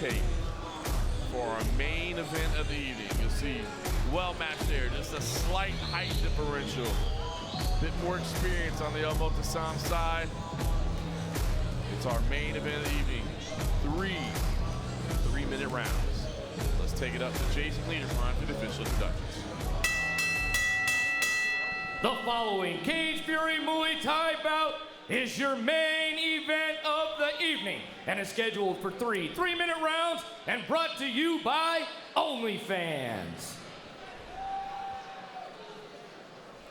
tape for our main event of the evening. You'll see well matched there, just a slight height differential. Bit more experience on the Elmoatassime side. It's our main event of the evening. 3-minute rounds. Let's take it up to Jason Liederman for the official introductions. The following Cage Fury Muay Thai bout is your main event of the evening and is scheduled for 3-minute rounds and brought to you by OnlyFans.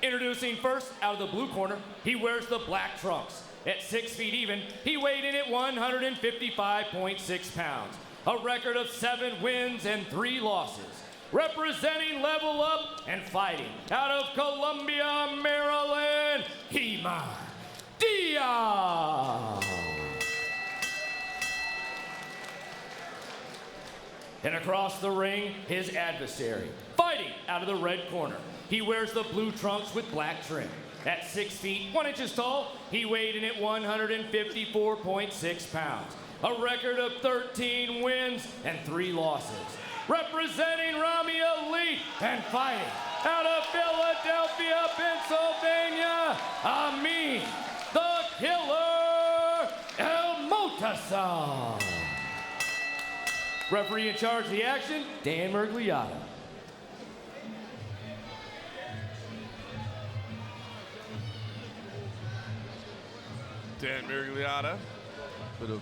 Introducing first, out of the blue corner, he wears the black trunks. At 6 feet even, he weighed in at 155.6 pounds. A record of 7 wins and 3 losses. Representing Level Up and Fighting out of Columbia, Maryland, Keeman, Diop. And across the ring, his adversary, fighting out of the red corner. He wears the blue trunks with black trim. At 6 feet, 1 inches tall, he weighed in at 154.6 pounds. A record of 13 wins and 3 losses. Representing Rami Elite and fighting out of Philadelphia, Pennsylvania, Amine, the Killer Elmoatassime. Referee in charge of the action, Dan Mergliata. Dan Mergliata, bit of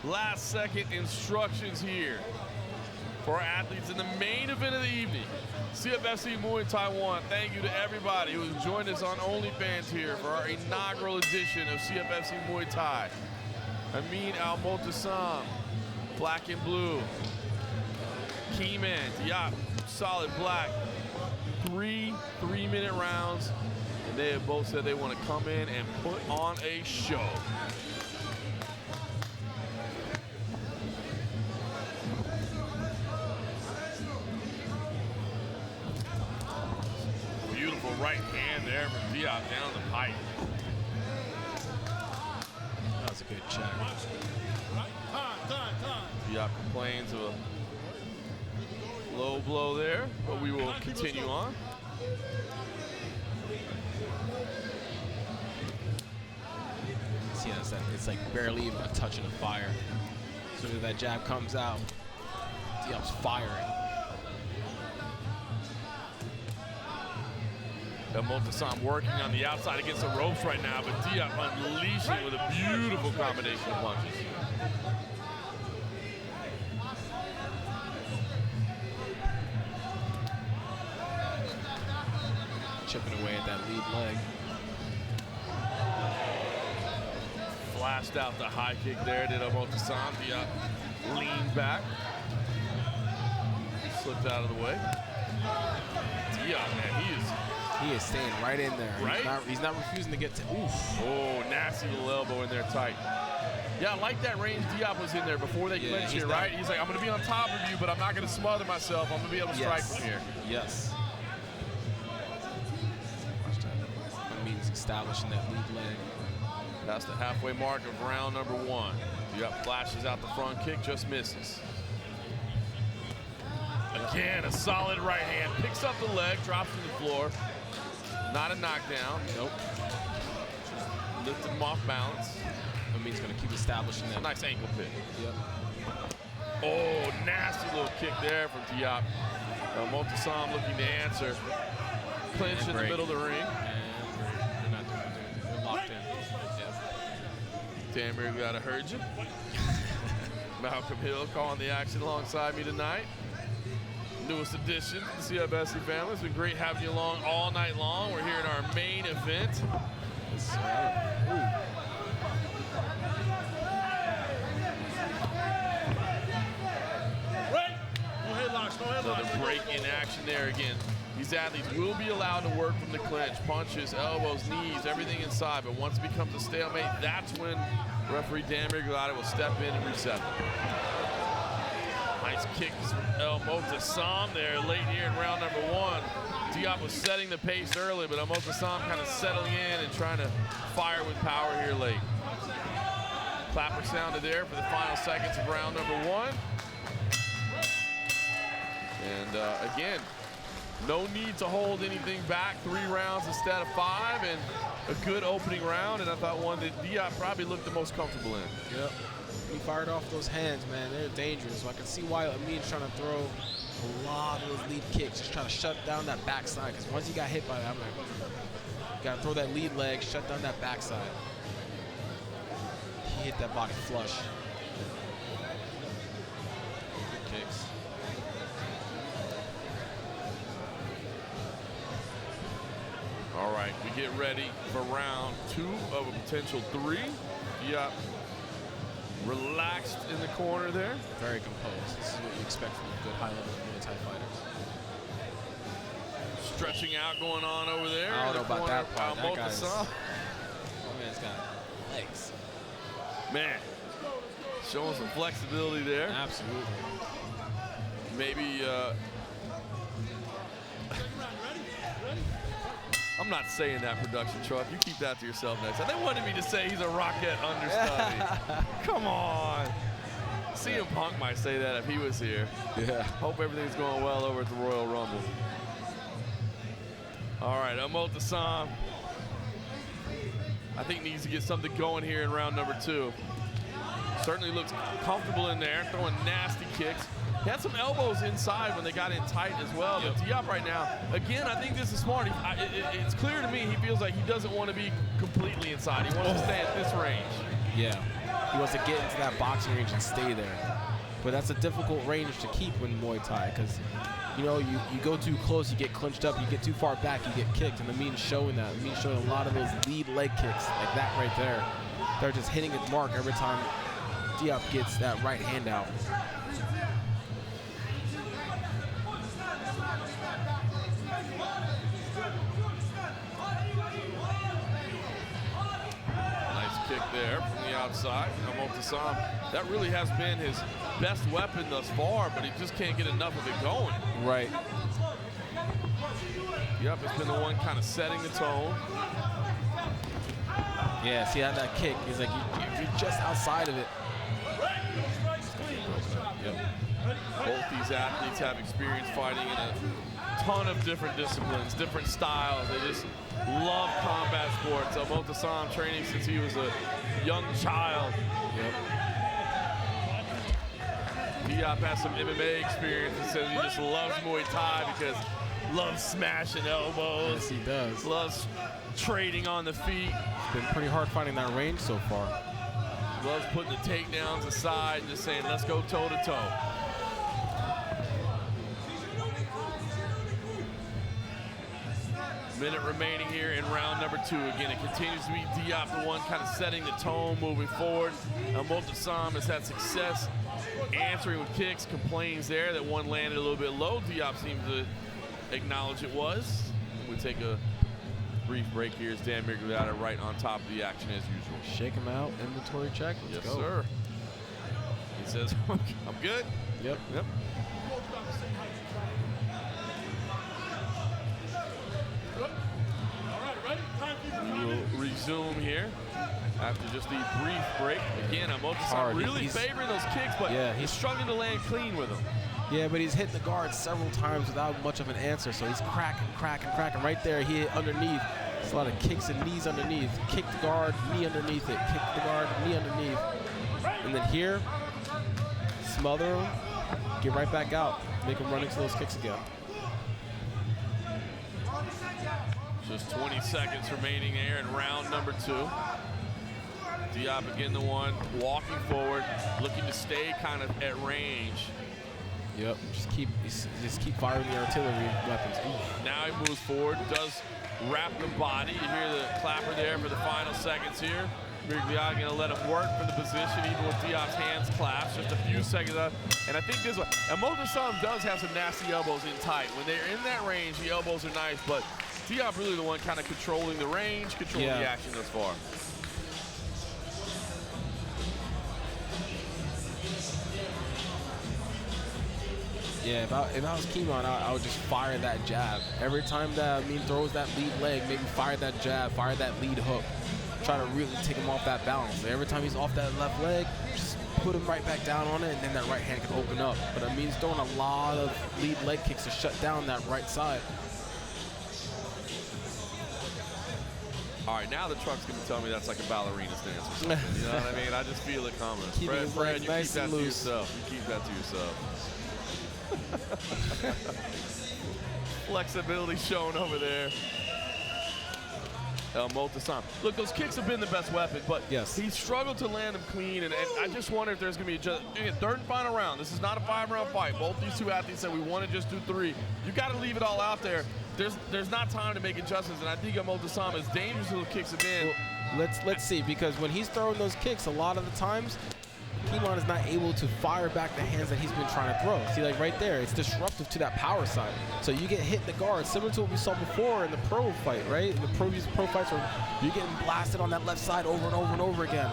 last second instructions here for our athletes in the main event of the evening. CFFC Muay Thai 1, thank you to everybody who has joined us on OnlyFans here for our inaugural edition of CFFC Muay Thai. Amine Elmoatassime, black and blue. Keeman, Diop, solid black. 3-minute rounds. And they have both said they want to come in and put on a show. Beautiful right hand there from Diop down the pipe. That was a good check. Diop complains of a low blow there, but we will continue on. See, it's like barely even a touch of the fire. As soon as that jab comes out, Diop's firing. Elmoatassime working on the outside against the ropes right now, but Diop unleashing with a beautiful combination of punches. Chipping away at that lead leg. Flashed out the high kick there, did Elmoatassime. Diop leaned back. Slipped out of the way. Diop, man, he is staying right in there. Right? He's not refusing to get to, oof. Oh, nasty little elbow in there tight. Yeah, I like that range Diop was in there before they clinched here, right? He's like, I'm going to be on top of you, but I'm not going to smother myself. I'm going to be able to strike from here. Yes. Means establishing that lead leg. That's the halfway mark of round number 1. Diop flashes out the front kick, just misses. Again, a solid right hand. Picks up the leg, drops to the floor. Not a knockdown. Nope. Lifted him off balance. Amine's going to keep establishing that. Nice ankle pick. Yep. Oh, nasty little kick there from Diop. Elmoatassime looking to answer. Clinch in the middle of the ring. They're not doing it. They're locked in. Dan Mergliata heard you. Malcolm Hill calling the action alongside me tonight. Newest addition to the CFFC family. It's been great having you along all night long. We're here in our main event. Yes, Another break in action there again. These athletes will be allowed to work from the clinch, punches, elbows, knees, everything inside. But once it becomes a stalemate, that's when referee Dan Mergliata will step in and reset them. Nice kicks from Elmoatassime there late here in round number 1. Diop was setting the pace early, but Elmoatassime kind of settling in and trying to fire with power here late. Clapper sounded there for the final seconds of round number 1. And again, no need to hold anything back. 3 rounds instead of 5, and a good opening round, and I thought one that Diop probably looked the most comfortable in. Yep. He fired off those hands, man. They're dangerous. So I can see why Amine's trying to throw a lot of those lead kicks, just trying to shut down that backside. Because once he got hit by that, I'm like, you got to throw that lead leg, shut down that backside. He hit that body flush. Good kicks. All right, we get ready for round 2 of a potential 3. Diop relaxed in the corner there. Very composed. This is what you expect from a good high-level Muay Thai fighter. Stretching out going on over there. I don't know about that part. That man's got legs. Man, showing some flexibility there. Absolutely. Maybe, I'm not saying that, production truck. You keep that to yourself next time. They wanted me to say he's a Rocket understudy. Come on. CM Punk might say that if he was here. Yeah. Hope everything's going well over at the Royal Rumble. All right, Elmoatassime, I think needs to get something going here in round number 2. Certainly looks comfortable in there, throwing nasty kicks. He had some elbows inside when they got in tight as well. But Diop right now, again, I think this is smart. It's clear to me he feels like he doesn't want to be completely inside. He wants to stay at this range. Yeah, he wants to get into that boxing range and stay there. But that's a difficult range to keep in Muay Thai because, you know, you go too close, you get clinched up, you get too far back, you get kicked. And Amine's showing that. Amine's showing a lot of those lead leg kicks like that right there. They're just hitting its mark every time Diop gets that right hand out. Kick there from the outside. Elmoatassime, that really has been his best weapon thus far, but he just can't get enough of it going. Right. Yep, it's been the one kind of setting the tone. Yeah, see how that kick, he's like, you're just outside of it. Yep. Both these athletes have experience fighting in a ton of different disciplines, different styles. They just love combat sports. Elmoatassime training since he was a young child. Yep. Diop has some MMA experience and says he just loves Muay Thai because loves smashing elbows. Yes, he does. Loves trading on the feet. It's been pretty hard finding that range so far. Loves putting the takedowns aside and just saying, let's go toe to toe. Minute remaining here in round number 2. Again, it continues to be Diop, the one kind of setting the tone moving forward. Elmoatassime has had success answering with kicks, complains there that one landed a little bit low. Diop seems to acknowledge it was. We'll take a brief break here as Dan Miragliotta right on top of the action as usual. Shake him out, inventory check. Let's yes, go. Sir. He says, I'm good. Yep. Yep. We will resume here after just the brief break. Again, Elmoatassime really favoring those kicks, but he's struggling to land clean with them. Yeah, but he's hit the guard several times without much of an answer, so he's cracking. Right there, he hit underneath. It's a lot of kicks and knees underneath. Kick the guard, knee underneath it. Kick the guard, knee underneath. And then here, smother him, get right back out. Make him run into those kicks again. Just 20 seconds remaining there in round number 2. Diop again the one walking forward, looking to stay kind of at range. Yep, just keep firing the artillery weapons. Ooh. Now he moves forward, does wrap the body. You hear the clapper there for the final seconds here. Miragliotta gonna let him work for the position, even with Diop's hands clasped. Just a few seconds up. And I think this one, Elmoatassime does have some nasty elbows in tight. When they're in that range, the elbows are nice, but Diop really the one kind of controlling the range, controlling the action thus far. Yeah, if I was Keeman, I would just fire that jab. Every time that Amine throws that lead leg, maybe fire that jab, fire that lead hook. try to really take him off that balance. Every time he's off that left leg, just put him right back down on it, and then that right hand can open up. But Amine's throwing a lot of lead leg kicks to shut down that right side. All right, now the truck's going to tell me that's like a ballerina stance or something. You know what I mean? I just feel it coming. Fred, you nice keep that loose. to yourself. You keep that to yourself. Flexibility shown over there. Elmoatassime. Look, those kicks have been the best weapon, but yes, he struggled to land them clean, and I just wonder if there's going to be a third and final round. This is not a 5-round fight. Both these two athletes said we want to just do 3. You got to leave it all out there. There's not time to make adjustments, and I think Elmoatassime, as dangerous as those kicks have been. Well, let's see, because when he's throwing those kicks, a lot of the times, Keeman is not able to fire back the hands that he's been trying to throw. See, like right there, it's disruptive to that power side. So you get hit in the guard, similar to what we saw before in the pro fight, right? In the pro fights where you're getting blasted on that left side over and over and over again.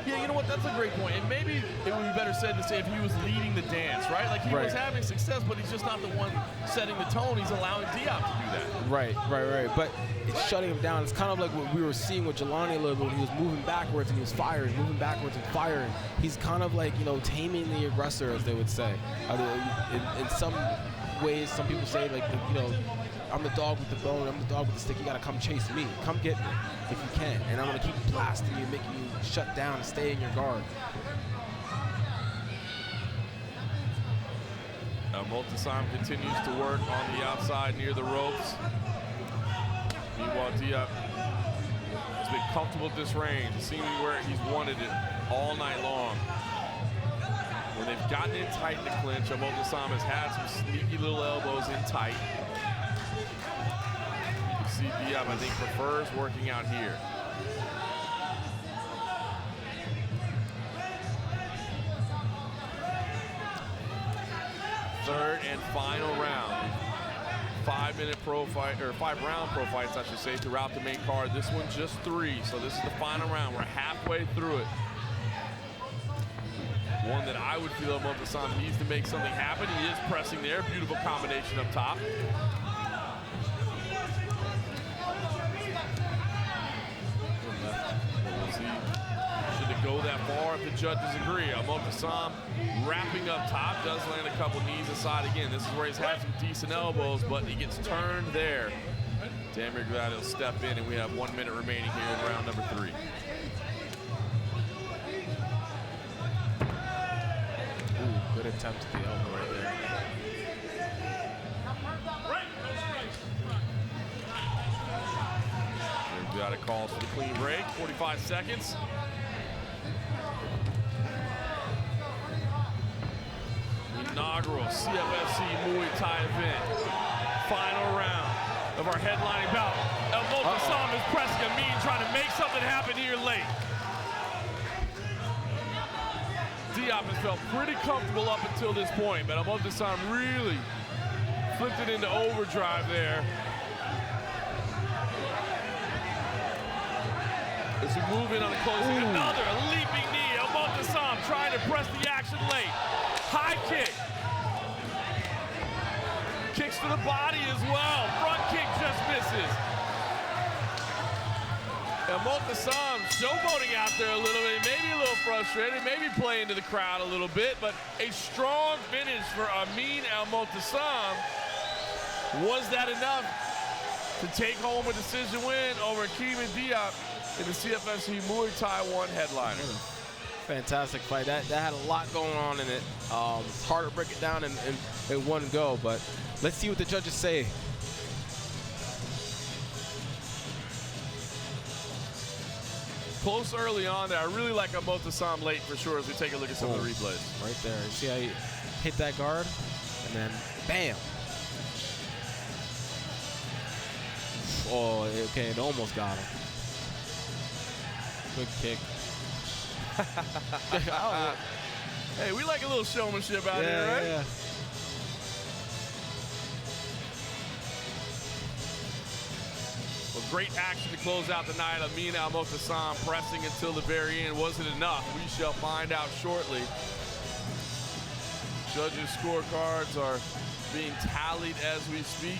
Yeah, you know what? That's a great point. And maybe it would be better said to say if he was leading the dance, right? Like he was having success, but he's just not the one setting the tone. He's allowing Diop to do that. Right. But it's shutting him down. It's kind of like what we were seeing with Jelani a little bit when he was moving backwards and he was firing, moving backwards and firing. He's kind of like, you know, taming the aggressor, as they would say. In some ways, some people say, like, you know, I'm the dog with the bone, I'm the dog with the stick, you gotta come chase me. Come get me if you can. And I'm gonna keep blasting you, making you shut down and stay in your guard. Elmoatassime continues to work on the outside near the ropes. Meanwhile, Diop has been comfortable at this range, seeming where he's wanted it all night long. When they've gotten in tight in the clinch, Elmoatassime has had some sneaky little elbows in tight. See, Diop, I think, prefers working out here. Third and final round. 5-minute pro fight, or 5-round pro fights, I should say, throughout the main card. This one just 3, so this is the final round. We're halfway through it. One that I would feel Elmoatassime needs to make something happen. He is pressing there. Beautiful combination up top. Go that far if the judges agree. Elmoatassime wrapping up top, does land a couple knees aside again. This is where he's had some decent elbows, but he gets turned there. Damir glad he'll step in, and we have 1 minute remaining here in round number 3. Ooh, good attempt at the elbow right there. We've got a call for the clean break, 45 seconds. Inaugural CFFC Muay Thai event. Final round of our headlining bout. Elmoatassime is pressing Amine, trying to make something happen here late. Diop has felt pretty comfortable up until this point, but Elmoatassime really flipped it into overdrive there. As we move in on the closing, another leaping knee. Elmoatassime trying to press the action late. High kick. Kicks to the body as well. Front kick just misses. Elmoatassime showboating out there a little bit, maybe a little frustrated, maybe playing to the crowd a little bit, but a strong finish for Amine Elmoatassime. Was that enough to take home a decision win over Keeman Diop in the CFFC Muay Thai 1 headliner? Fantastic fight. That had a lot going on in it. It's hard to break it down in one go, but let's see what the judges say. Close early on there. I really like Elmoatassime late for sure as we take a look at some of the replays. Right there. You see how he hit that guard? And then, bam. Oh, okay, it almost got him. Good kick. Hey, we like a little showmanship out here, right? Yeah. Well, great action to close out the night. Amine Elmoatassime pressing until the very end. Wasn't enough. We shall find out shortly. Judges' scorecards are being tallied as we speak.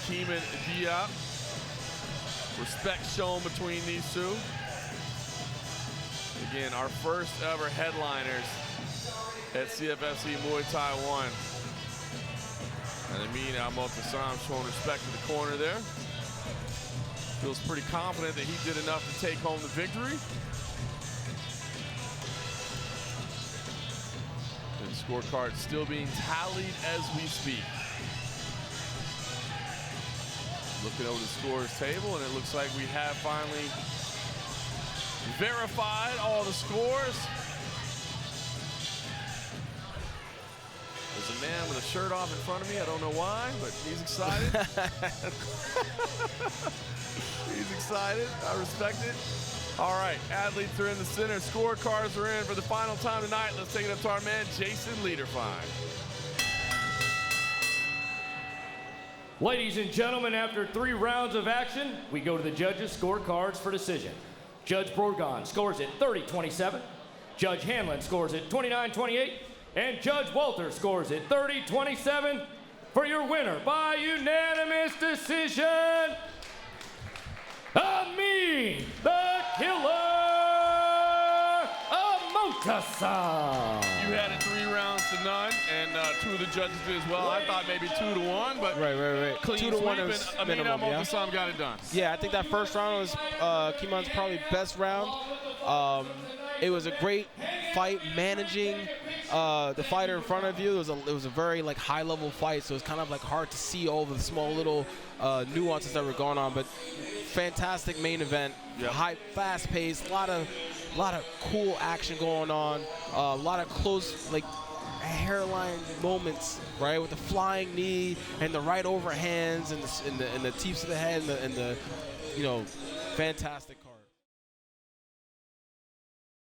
Keeman Diop Respect shown between these two. Again, our first ever headliners at CFFC Muay Thai 1. And Amine Elmoatassime showing respect to the corner there. Feels pretty confident that he did enough to take home the victory. And the scorecard still being tallied as we speak. Looking over the scores table, and it looks like we have finally verified all the scores. There's a man with a shirt off in front of me. I don't know why, but he's excited. He's excited. I respect it. All right, athletes are in the center. Scorecards are in for the final time tonight. Let's take it up to our man, Jason Liederfein. Ladies and gentlemen, after 3 rounds of action, we go to the judges' scorecards for decision. Judge Bourgon scores it 30-27. Judge Hanlon scores it 29-28. And Judge Walter scores it 30-27 for your winner by unanimous decision, Amine the Killer Elmoatassime. You had it 3 rounds to none, and 2 of the judges did as well. I thought maybe 2-1, but Right. clean 2 to 1 sweep, is and Amine minimum, yeah. Elmoatassime got it done. Yeah, I think that first round was Keeman's probably best round. It was a great fight, managing the fighter in front of you. It was a very like high level fight, so it's kind of like hard to see all the small little nuances that were going on. But fantastic main event, Yep. high, fast paced, a lot of cool action going on, a lot of close like hairline moments, right, with the flying knee and the right overhands and the tips of the head and the fantastic.